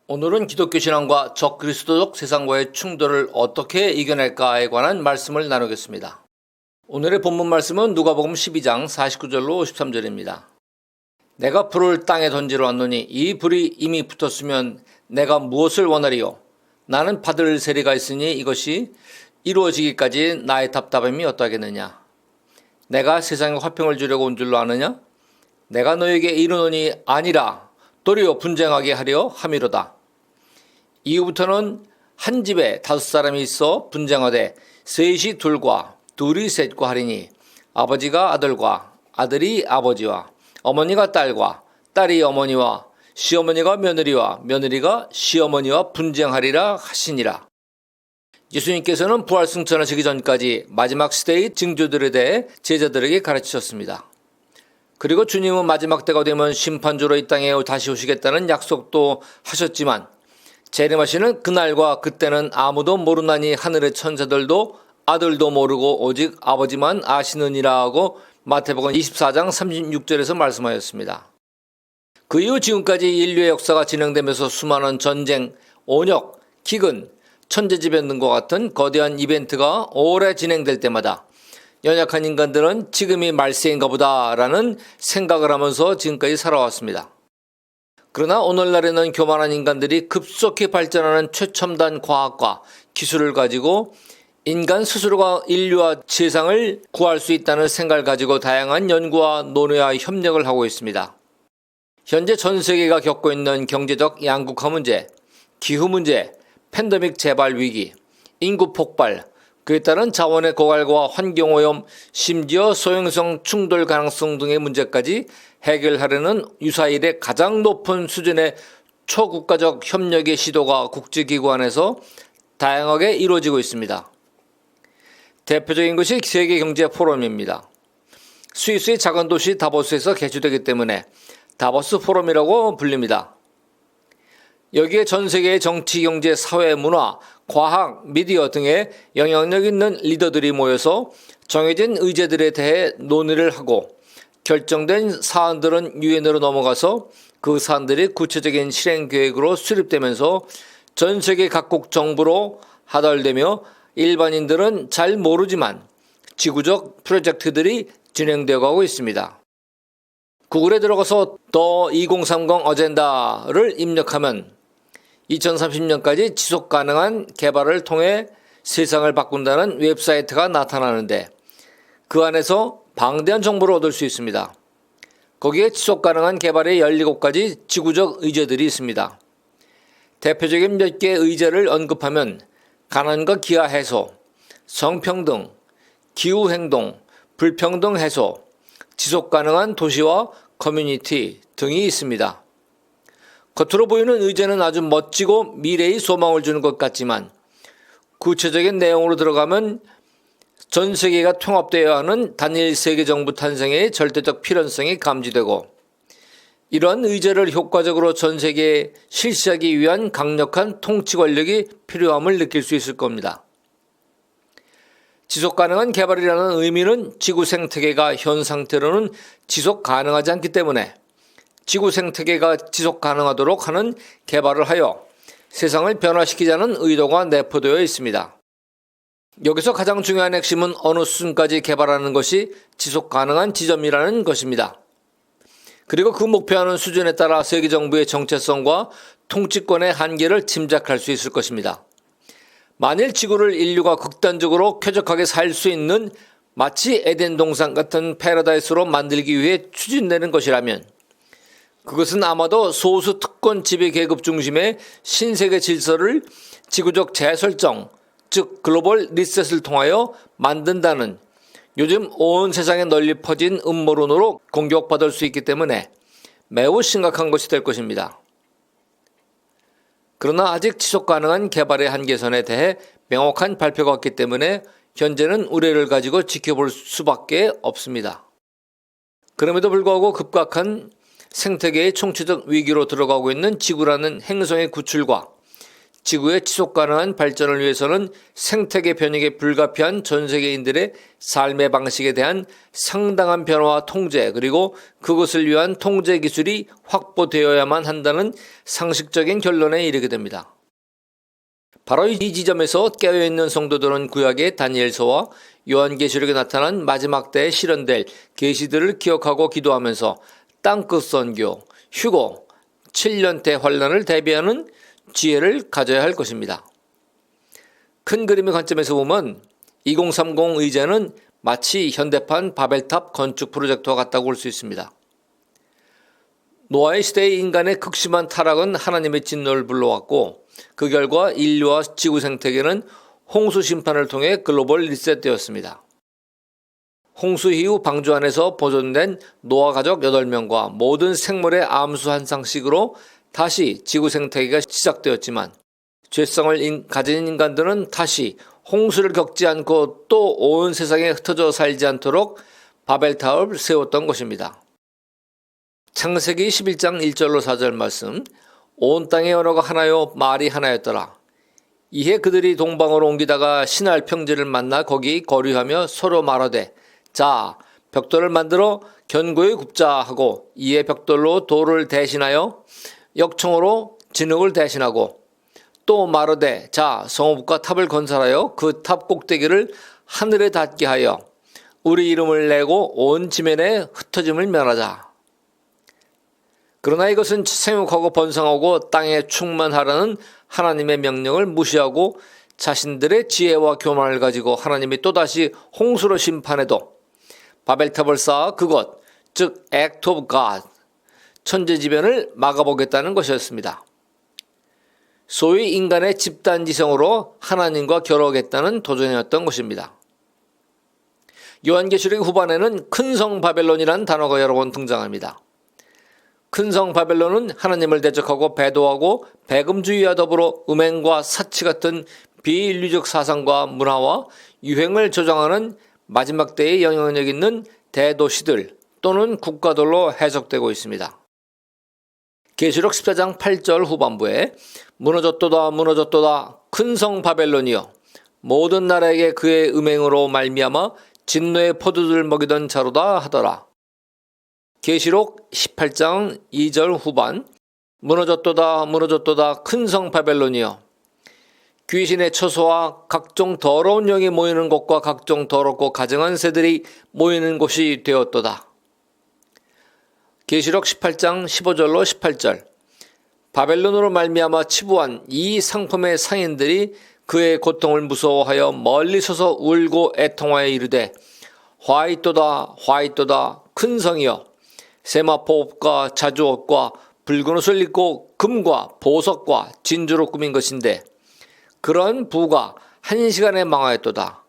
오늘은 기독교 신앙과 적그리스도적 세상과의 충돌을 어떻게 이겨낼까에 관한 말씀을 나누겠습니다. 오늘의 본문 말씀은 누가복음 12장 49절로 53절입니다. 내가 불을 땅에 던지러 왔노니 이 불이 이미 붙었으면 내가 무엇을 원하리요? 나는 받을 세리가 있으니 이것이 이루어지기까지 나의 답답함이 어떠하겠느냐? 내가 세상에 화평을 주려고 온 줄로 아느냐? 내가 너에게 이르노니 아니라 도리어 분쟁하게 하려 함이로다. 이후부터는 한 집에 5사람이 있어 분쟁하되 셋이 둘과 둘이 셋과 하리니 아버지가 아들과 아들이 아버지와 어머니가 딸과 딸이 어머니와 시어머니가 며느리와 며느리가 시어머니와 분쟁하리라 하시니라. 예수님께서는 부활 승천하시기 전까지 마지막 시대의 징조들에 대해 제자들에게 가르치셨습니다. 그리고 주님은 마지막 때가 되면 심판주로 이 땅에 다시 오시겠다는 약속도 하셨지만 재림하시는 그날과 그때는 아무도 모르나니 하늘의 천사들도 아들도 모르고 오직 아버지만 아시느니라 하고 마태복음 24장 36절에서 말씀하였습니다. 그 이후 지금까지 인류의 역사가 진행되면서 수많은 전쟁, 온역, 기근, 천재지변 등과 같은 거대한 이벤트가 오래 진행될 때마다 연약한 인간들은 지금이 말세인가 보다라는 생각을 하면서 지금까지 살아왔습니다. 그러나 오늘날에는 교만한 인간들이 급속히 발전하는 최첨단 과학과 기술을 가지고 인간 스스로가 인류와 세상을 구할 수 있다는 생각을 가지고 다양한 연구와 논의와 협력을 하고 있습니다. 현재 전 세계가 겪고 있는 경제적 양극화 문제, 기후 문제, 팬데믹 재발 위기, 인구 폭발, 그에 따른 자원의 고갈과 환경오염, 심지어 소행성 충돌 가능성 등의 문제까지 해결하려는 유사일의 가장 높은 수준의 초국가적 협력의 시도가 국제기구 안에서 다양하게 이루어지고 있습니다. 대표적인 것이 세계경제포럼입니다. 스위스의 작은 도시 다보스에서 개최되기 때문에 다보스 포럼이라고 불립니다. 여기에 전 세계의 정치, 경제, 사회, 문화, 과학, 미디어 등의 영향력 있는 리더들이 모여서 정해진 의제들에 대해 논의를 하고 결정된 사안들은 유엔으로 넘어가서 그 사안들이 구체적인 실행 계획으로 수립되면서 전 세계 각국 정부로 하달되며 일반인들은 잘 모르지만 지구적 프로젝트들이 진행되어 가고 있습니다. 구글에 들어가서 더 2030 어젠다를 입력하면 2030년까지 지속 가능한 개발을 통해 세상을 바꾼다는 웹사이트가 나타나는데 그 안에서 방대한 정보를 얻을 수 있습니다. 거기에 지속 가능한 개발의 17가지 지구적 의제들이 있습니다. 대표적인 몇 개의 의제를 언급하면 가난과 기아 해소, 성평등, 기후행동, 불평등 해소, 지속 가능한 도시와 커뮤니티 등이 있습니다. 겉으로 보이는 의제는 아주 멋지고 미래의 소망을 주는 것 같지만 구체적인 내용으로 들어가면 전 세계가 통합되어야 하는 단일 세계정부 탄생의 절대적 필연성이 감지되고 이러한 의제를 효과적으로 전 세계에 실시하기 위한 강력한 통치 권력이 필요함을 느낄 수 있을 겁니다. 지속 가능한 개발이라는 의미는 지구 생태계가 현 상태로는 지속 가능하지 않기 때문에 지구 생태계가 지속 가능하도록 하는 개발을 하여 세상을 변화시키자는 의도가 내포되어 있습니다. 여기서 가장 중요한 핵심은 어느 수준까지 개발하는 것이 지속 가능한 지점이라는 것입니다. 그리고 그 목표하는 수준에 따라 세계정부의 정체성과 통치권의 한계를 짐작할 수 있을 것입니다. 만일 지구를 인류가 극단적으로 쾌적하게 살 수 있는 마치 에덴 동산 같은 패러다이스로 만들기 위해 추진되는 것이라면 그것은 아마도 소수 특권 지배 계급 중심의 신세계 질서를 지구적 재설정, 즉 글로벌 리셋을 통하여 만든다는 요즘 온 세상에 널리 퍼진 음모론으로 공격받을 수 있기 때문에 매우 심각한 것이 될 것입니다. 그러나 아직 지속 가능한 개발의 한계선에 대해 명확한 발표가 없기 때문에 현재는 우려를 가지고 지켜볼 수밖에 없습니다. 그럼에도 불구하고 급박한 생태계의 총체적 위기로 들어가고 있는 지구라는 행성의 구출과 지구의 지속 가능한 발전을 위해서는 생태계 변익에 불가피한 전 세계인들의 삶의 방식에 대한 상당한 변화와 통제, 그리고 그것을 위한 통제 기술이 확보되어야만 한다는 상식적인 결론에 이르게 됩니다. 바로 이 지점에서 깨어있는 성도들은 구약의 다니엘서와 요한계시록에 나타난 마지막 때에 실현될 계시들을 기억하고 기도하면서 땅끝 선교, 휴고, 7년대 환란을 대비하는 지혜를 가져야 할 것입니다. 큰 그림의 관점에서 보면 2030 의제는 마치 현대판 바벨탑 건축 프로젝트와 같다고 볼 수 있습니다. 노아의 시대의 인간의 극심한 타락은 하나님의 진노를 불러왔고, 그 결과 인류와 지구 생태계는 홍수 심판을 통해 글로벌 리셋되었습니다. 홍수 이후 방주 안에서 보존된 노아 가족 8명과 모든 생물의 암수 한 쌍씩으로 다시 지구 생태계가 시작되었지만, 죄성을 가진 인간들은 다시 홍수를 겪지 않고 또 온 세상에 흩어져 살지 않도록 바벨탑을 세웠던 것입니다. 창세기 11장 1절로 4절 말씀, 온 땅의 언어가 하나요 말이 하나였더라. 이에 그들이 동방으로 옮기다가 신할 평지를 만나 거기 거류하며 서로 말하되, 자, 벽돌을 만들어 견고히 굽자 하고, 이에 벽돌로 돌을 대신하여 역청으로 진흙을 대신하고, 또 말하되, 자, 성읍과 탑을 건설하여 그 탑 꼭대기를 하늘에 닿게 하여 우리 이름을 내고 온 지면에 흩어짐을 면하자. 그러나 이것은 생육하고 번성하고 땅에 충만하라는 하나님의 명령을 무시하고 자신들의 지혜와 교만을 가지고 하나님이 또다시 홍수로 심판해도 바벨탑을 쌓아 그것, 즉 Act of God, 천재지변을 막아보겠다는 것이었습니다. 소위 인간의 집단지성으로 하나님과 겨루겠다는 도전이었던 것입니다. 요한계시록 후반에는 큰성 바벨론이라는 단어가 여러 번 등장합니다. 큰성 바벨론은 하나님을 대적하고 배도하고 배금주의와 더불어 음행과 사치 같은 비인류적 사상과 문화와 유행을 조장하는 마지막 때의 영향력 있는 대도시들 또는 국가들로 해석되고 있습니다. 계시록 14장 8절 후반부에 무너졌도다 무너졌도다 큰성 바벨론이여, 모든 나라에게 그의 음행으로 말미암아 진노의 포도주를 먹이던 자로다 하더라. 계시록 18장 2절 후반, 무너졌도다 무너졌도다 큰성 바벨론이여, 귀신의 처소와 각종 더러운 영이 모이는 곳과 각종 더럽고 가증한 새들이 모이는 곳이 되었도다. 계시록 18장 15절로 18절, 바벨론으로 말미암아 치부한 이 상품의 상인들이 그의 고통을 무서워하여 멀리 서서 울고 애통하여 이르되, 화이또다 화이또다 큰 성이여, 세마포옷과 자주옷과 붉은 옷을 입고 금과 보석과 진주로 꾸민 것인데 그런 부가 한 시간에 망하였도다.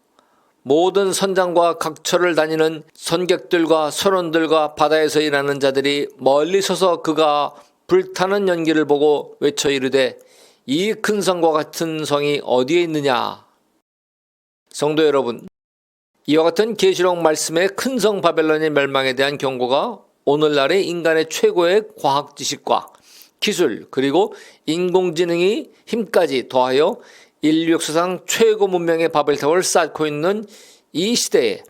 모든 선장과 각처를 다니는 선객들과 선원들과 바다에서 일하는 자들이 멀리 서서 그가 불타는 연기를 보고 외쳐 이르되, 이 큰 성과 같은 성이 어디에 있느냐. 성도 여러분, 이와 같은 계시록 말씀의 큰 성 바벨론의 멸망에 대한 경고가 오늘날의 인간의 최고의 과학 지식과 기술 그리고 인공지능이 힘까지 더하여 인류 역사상 최고 문명의 바벨탑을 쌓고 있는 이 시대에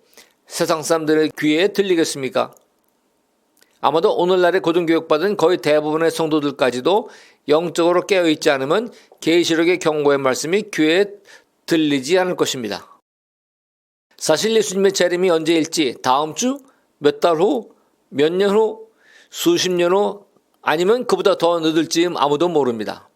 세상 사람들의 귀에 들리겠습니까? 아마도 오늘날의 고등교육받은 거의 대부분의 성도들까지도 영적으로 깨어있지 않으면 계시록의 경고의 말씀이 귀에 들리지 않을 것입니다. 사실 예수님의 재림이 언제일지 다음 주, 몇 달 후, 몇 년 후, 수십 년 후, 아니면 그보다 더 늦을 즈음 아무도 모릅니다.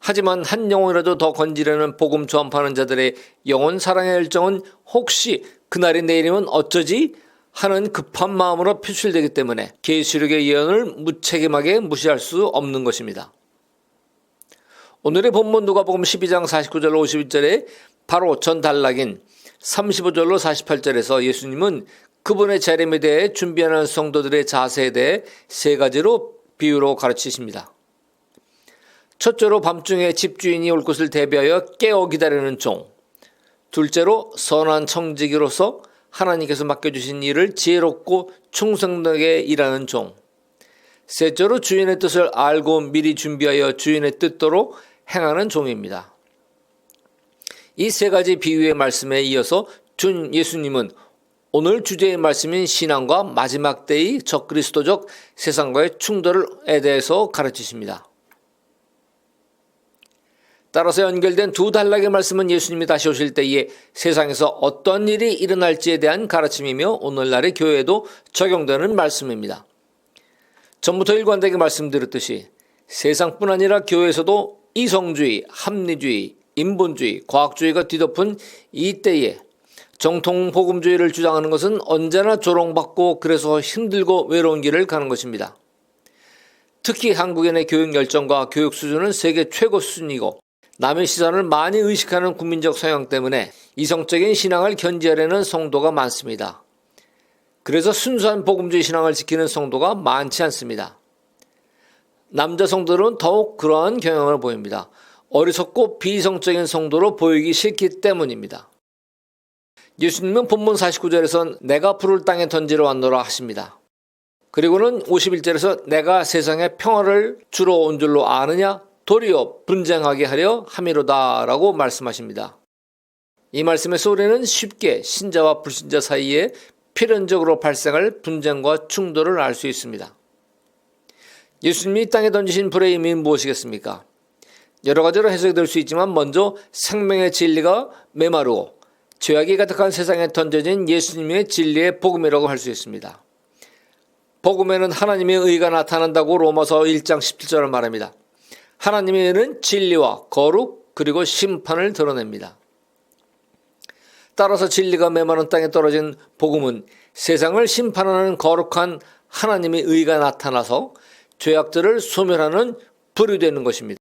하지만 한 영혼이라도 더 건지려는 복음 전파하는 자들의 영혼 사랑의 열정은 혹시 그날이 내일이면 어쩌지 하는 급한 마음으로 표출되기 때문에 계시록의 예언을 무책임하게 무시할 수 없는 것입니다. 오늘의 본문 누가복음 12장 49절로 51절에 바로 전단락인 35절로 48절에서 예수님은 그분의 재림에 대해 준비하는 성도들의 자세에 대해 세 가지로 비유로 가르치십니다. 첫째로 밤중에 집주인이 올 것을 대비하여 깨어 기다리는 종, 둘째로 선한 청지기로서 하나님께서 맡겨주신 일을 지혜롭고 충성되게 일하는 종, 셋째로 주인의 뜻을 알고 미리 준비하여 주인의 뜻대로 행하는 종입니다. 이 세 가지 비유의 말씀에 이어서 준 예수님은 오늘 주제의 말씀인 신앙과 마지막 때의 적그리스도적 세상과의 충돌에 대해서 가르치십니다. 따라서 연결된 두 단락의 말씀은 예수님이 다시 오실 때에 세상에서 어떤 일이 일어날지에 대한 가르침이며 오늘날의 교회에도 적용되는 말씀입니다. 전부터 일관되게 말씀드렸듯이 세상뿐 아니라 교회에서도 이성주의, 합리주의, 인본주의, 과학주의가 뒤덮은 이 때에 정통 복음주의를 주장하는 것은 언제나 조롱받고 그래서 힘들고 외로운 길을 가는 것입니다. 특히 한국인의 교육 열정과 교육 수준은 세계 최고 수준이고 남의 시선을 많이 의식하는 국민적 성향 때문에 이성적인 신앙을 견지하려는 성도가 많습니다. 그래서 순수한 복음주의 신앙을 지키는 성도가 많지 않습니다. 남자 성도들은 더욱 그러한 경향을 보입니다. 어리석고 비이성적인 성도로 보이기 싫기 때문입니다. 예수님은 본문 49절에서 내가 불을 땅에 던지러 왔노라 하십니다. 그리고는 51절에서 내가 세상에 평화를 주러 온 줄로 아느냐? 도리어 분쟁하게 하려 함이로다 라고 말씀하십니다. 이 말씀에서 우리는 쉽게 신자와 불신자 사이에 필연적으로 발생할 분쟁과 충돌을 알 수 있습니다. 예수님이 땅에 던지신 불의 의미는 무엇이겠습니까? 여러 가지로 해석이 될 수 있지만 먼저 생명의 진리가 메마르고 죄악이 가득한 세상에 던져진 예수님의 진리의 복음이라고 할 수 있습니다. 복음에는 하나님의 의가 나타난다고 로마서 1장 17절을 말합니다. 하나님의 의는 진리와 거룩 그리고 심판을 드러냅니다. 따라서 진리가 메마른 땅에 떨어진 복음은 세상을 심판하는 거룩한 하나님의 의가 나타나서 죄악들을 소멸하는 불이 되는 것입니다.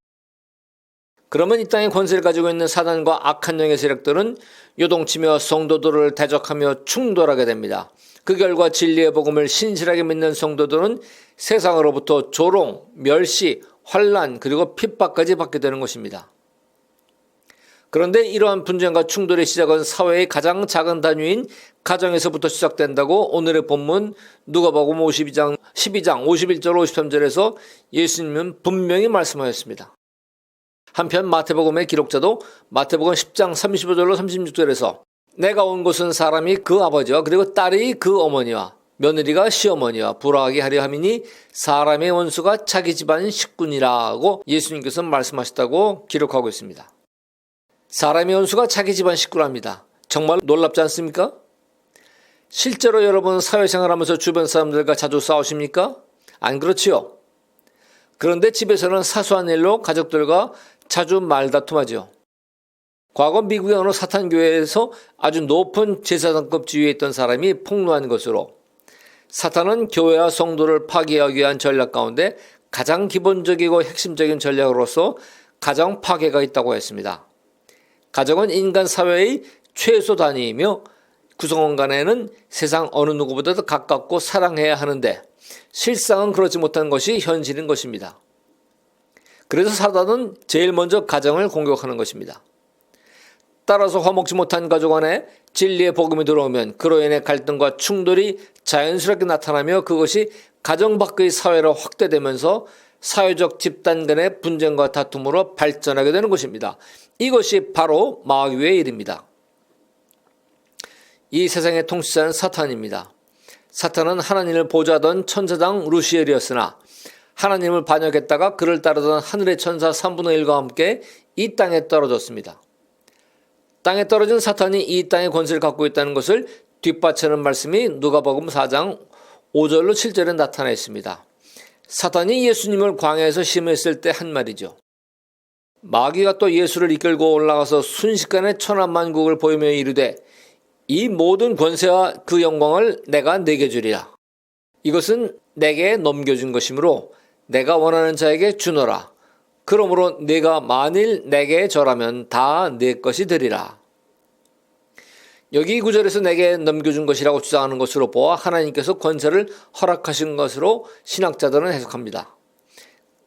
그러면 이 땅의 권세를 가지고 있는 사단과 악한 영의 세력들은 요동치며 성도들을 대적하며 충돌하게 됩니다. 그 결과 진리의 복음을 신실하게 믿는 성도들은 세상으로부터 조롱, 멸시, 환난 그리고 핍박까지 받게 되는 것입니다. 그런데 이러한 분쟁과 충돌의 시작은 사회의 가장 작은 단위인 가정에서부터 시작된다고 오늘의 본문 누가복음 12장 51절 53절에서 예수님은 분명히 말씀하셨습니다. 한편 마태복음의 기록자도 마태복음 10장 35절로 36절에서 내가 온 곳은 사람이 그 아버지와 그리고 딸이 그 어머니와 며느리가 시어머니와 불화하게 하려 함이니 사람의 원수가 자기 집안 식구니라고 예수님께서 말씀하셨다고 기록하고 있습니다. 사람의 원수가 자기 집안 식구랍니다. 정말 놀랍지 않습니까? 실제로 여러분 사회생활하면서 주변 사람들과 자주 싸우십니까? 안 그렇지요? 그런데 집에서는 사소한 일로 가족들과 자주 말다툼하죠. 과거 미국의 어느 사탄교회에서 아주 높은 제사장급 지위에 있던 사람이 폭로한 것으로 사탄은 교회와 성도를 파괴하기 위한 전략 가운데 가장 기본적이고 핵심적인 전략으로서 가정 파괴가 있다고 했습니다. 가정은 인간 사회의 최소 단위이며 구성원 간에는 세상 어느 누구보다도 가깝고 사랑해야 하는데 실상은 그렇지 못한 것이 현실인 것입니다. 그래서 사단은 제일 먼저 가정을 공격하는 것입니다. 따라서 화목지 못한 가족 안에 진리의 복음이 들어오면 그로 인해 갈등과 충돌이 자연스럽게 나타나며 그것이 가정 밖의 사회로 확대되면서 사회적 집단 간의 분쟁과 다툼으로 발전하게 되는 것입니다. 이것이 바로 마귀의 일입니다. 이 세상의 통치자는 사탄입니다. 사탄은 하나님을 보좌하던 천사장 루시엘이었으나 하나님을 반역했다가 그를 따르던 하늘의 천사 3분의 1과 함께 이 땅에 떨어졌습니다. 땅에 떨어진 사탄이 이 땅의 권세를 갖고 있다는 것을 뒷받치는 말씀이 누가복음 4장 5절로 7절에 나타나 있습니다. 사탄이 예수님을 광야에서 시험했을 때 한 말이죠. 마귀가 또 예수를 이끌고 올라가서 순식간에 천하만국을 보이며 이르되 이 모든 권세와 그 영광을 내가 내게 주리라. 이것은 내게 넘겨준 것이므로 내가 원하는 자에게 주노라. 그러므로 네가 만일 내게 절하면 다 네 것이 되리라. 여기 9절에서 내게 넘겨준 것이라고 주장하는 것으로 보아 하나님께서 권세를 허락하신 것으로 신학자들은 해석합니다.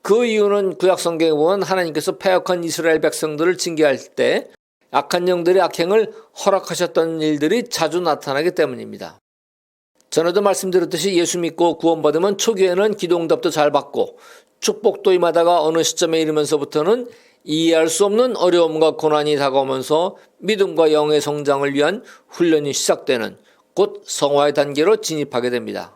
그 이유는 구약 성경에 보면 하나님께서 패역한 이스라엘 백성들을 징계할 때 악한 영들의 악행을 허락하셨던 일들이 자주 나타나기 때문입니다. 전에도 말씀드렸듯이 예수 믿고 구원받으면 초기에는 기도응답도 잘 받고 축복도 임하다가 어느 시점에 이르면서부터는 이해할 수 없는 어려움과 고난이 다가오면서 믿음과 영의 성장을 위한 훈련이 시작되는 곧 성화의 단계로 진입하게 됩니다.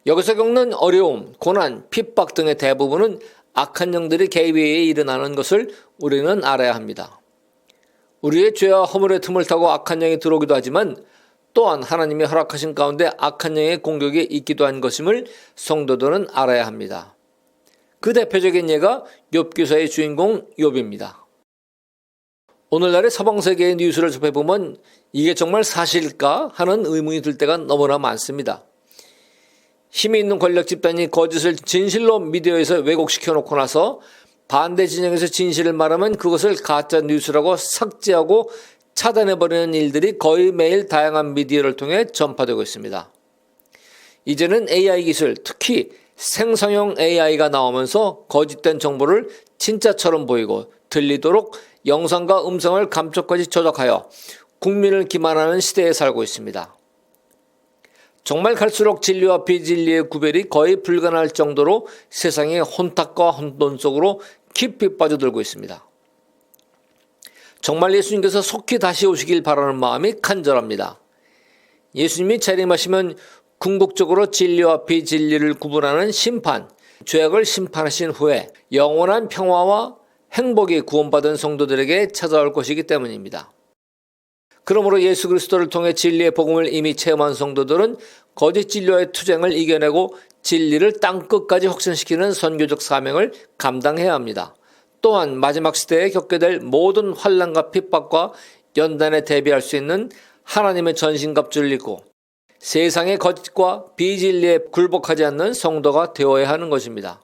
여기서 겪는 어려움, 고난, 핍박 등의 대부분은 악한 영들이 개입에 의해 일어나는 것을 우리는 알아야 합니다. 우리의 죄와 허물의 틈을 타고 악한 영이 들어오기도 하지만 또한 하나님이 허락하신 가운데 악한 영의 공격이 있기도 한 것임을 성도들은 알아야 합니다. 그 대표적인 예가 욥기서의 주인공 욥입니다. 오늘날의 서방세계의 뉴스를 접해보면 이게 정말 사실일까 하는 의문이 들 때가 너무나 많습니다. 힘이 있는 권력 집단이 거짓을 진실로 미디어에서 왜곡시켜 놓고 나서 반대 진영에서 진실을 말하면 그것을 가짜 뉴스라고 삭제하고 차단해버리는 일들이 거의 매일 다양한 미디어를 통해 전파되고 있습니다. 이제는 AI 기술, 특히 생성형 AI가 나오면서 거짓된 정보를 진짜처럼 보이고 들리도록 영상과 음성을 감쪽까지 조작하여 국민을 기만하는 시대에 살고 있습니다. 정말 갈수록 진리와 비진리의 구별이 거의 불가능할 정도로 세상의 혼탁과 혼돈 속으로 깊이 빠져들고 있습니다. 정말 예수님께서 속히 다시 오시길 바라는 마음이 간절합니다. 예수님이 재림하시면 궁극적으로 진리와 비진리를 구분하는 심판, 죄악을 심판하신 후에 영원한 평화와 행복이 구원받은 성도들에게 찾아올 것이기 때문입니다. 그러므로 예수 그리스도를 통해 진리의 복음을 이미 체험한 성도들은 거짓 진리와의 투쟁을 이겨내고 진리를 땅끝까지 확산시키는 선교적 사명을 감당해야 합니다. 또한 마지막 시대에 겪게 될 모든 환난과 핍박과 연단에 대비할 수 있는 하나님의 전신갑주를 입고 세상의 거짓과 비진리에 굴복하지 않는 성도가 되어야 하는 것입니다.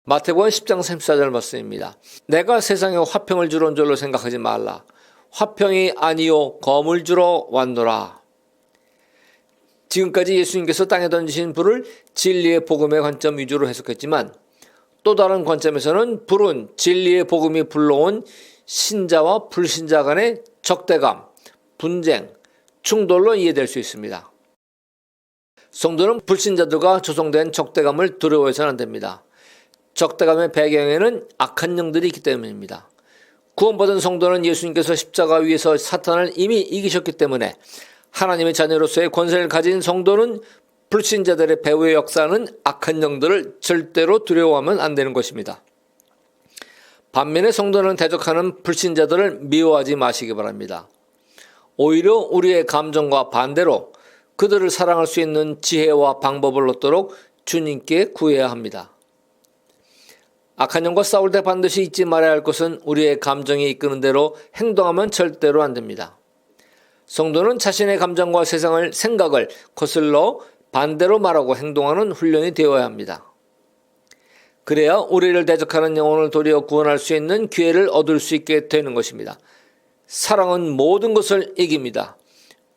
마태복음 10장 34절 말씀입니다. 내가 세상에 화평을 주러 온 줄로 생각하지 말라. 화평이 아니요 검을 주러 왔노라. 지금까지 예수님께서 땅에 던지신 불을 진리의 복음의 관점 위주로 해석했지만 또 다른 관점에서는 불은 진리의 복음이 불러온 신자와 불신자 간의 적대감, 분쟁, 충돌로 이해될 수 있습니다. 성도는 불신자들과 조성된 적대감을 두려워해서는 안 됩니다. 적대감의 배경에는 악한 영들이 있기 때문입니다. 구원받은 성도는 예수님께서 십자가 위에서 사탄을 이미 이기셨기 때문에 하나님의 자녀로서의 권세를 가진 성도는 불신자들의 배후에 역사하는 악한 영들을 절대로 두려워하면 안 되는 것입니다. 반면에 성도는 대적하는 불신자들을 미워하지 마시기 바랍니다. 오히려 우리의 감정과 반대로 그들을 사랑할 수 있는 지혜와 방법을 얻도록 주님께 구해야 합니다. 악한 영과 싸울 때 반드시 잊지 말아야 할 것은 우리의 감정이 이끄는 대로 행동하면 절대로 안 됩니다. 성도는 자신의 감정과 생각을 거슬러 반대로 말하고 행동하는 훈련이 되어야 합니다. 그래야 우리를 대적하는 영혼을 도리어 구원할 수 있는 기회를 얻을 수 있게 되는 것입니다. 사랑은 모든 것을 이깁니다.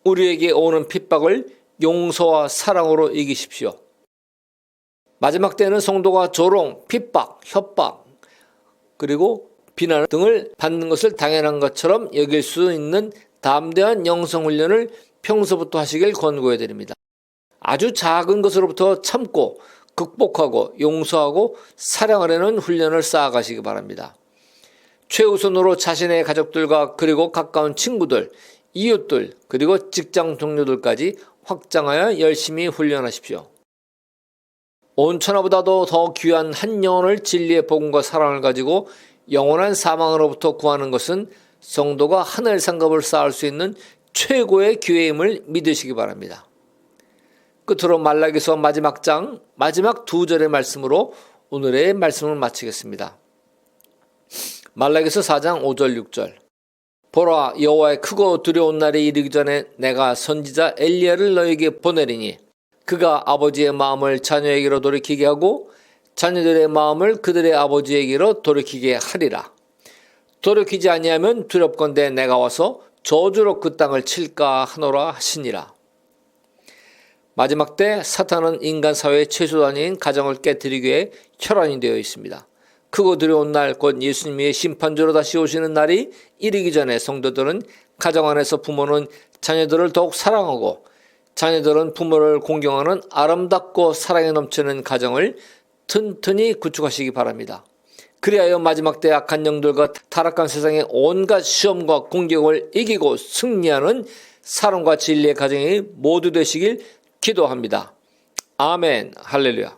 우리에게 오는 핍박을 용서와 사랑으로 이기십시오. 마지막 때는 성도가 조롱, 핍박, 협박, 그리고 비난 등을 받는 것을 당연한 것처럼 여길 수 있는 담대한 영성훈련을 평소부터 하시길 권고해 드립니다. 아주 작은 것으로부터 참고 극복하고 용서하고 사랑하려는 훈련을 쌓아가시기 바랍니다. 최우선으로 자신의 가족들과 그리고 가까운 친구들, 이웃들, 그리고 직장 동료들까지 확장하여 열심히 훈련하십시오. 온 천하보다도 더 귀한 한 영혼을 진리의 복음과 사랑을 가지고 영원한 사망으로부터 구하는 것은 성도가 하늘 상급을 쌓을 수 있는 최고의 기회임을 믿으시기 바랍니다. 끝으로 말라기서 마지막 장 마지막 2절의 말씀으로 오늘의 말씀을 마치겠습니다. 말라기서 4장 5절 6절 보라 여호와의 크고 두려운 날이 이르기 전에 내가 선지자 엘리야를 너에게 보내리니 그가 아버지의 마음을 자녀에게로 돌이키게 하고 자녀들의 마음을 그들의 아버지에게로 돌이키게 하리라. 돌이키지 아니하면 두렵건대 내가 와서 저주로 그 땅을 칠까 하노라 하시니라. 마지막 때 사탄은 인간 사회의 최소 단위인 가정을 깨뜨리기 위해 혈안이 되어 있습니다. 크고 두려운 날 곧 예수님의 심판주로 다시 오시는 날이 이르기 전에 성도들은 가정 안에서 부모는 자녀들을 더욱 사랑하고 자녀들은 부모를 공경하는 아름답고 사랑에 넘치는 가정을 튼튼히 구축하시기 바랍니다. 그리하여 마지막 때 악한 영들과 타락한 세상의 온갖 시험과 공격을 이기고 승리하는 사랑과 진리의 가정이 모두 되시길 기도합니다. 아멘. 할렐루야.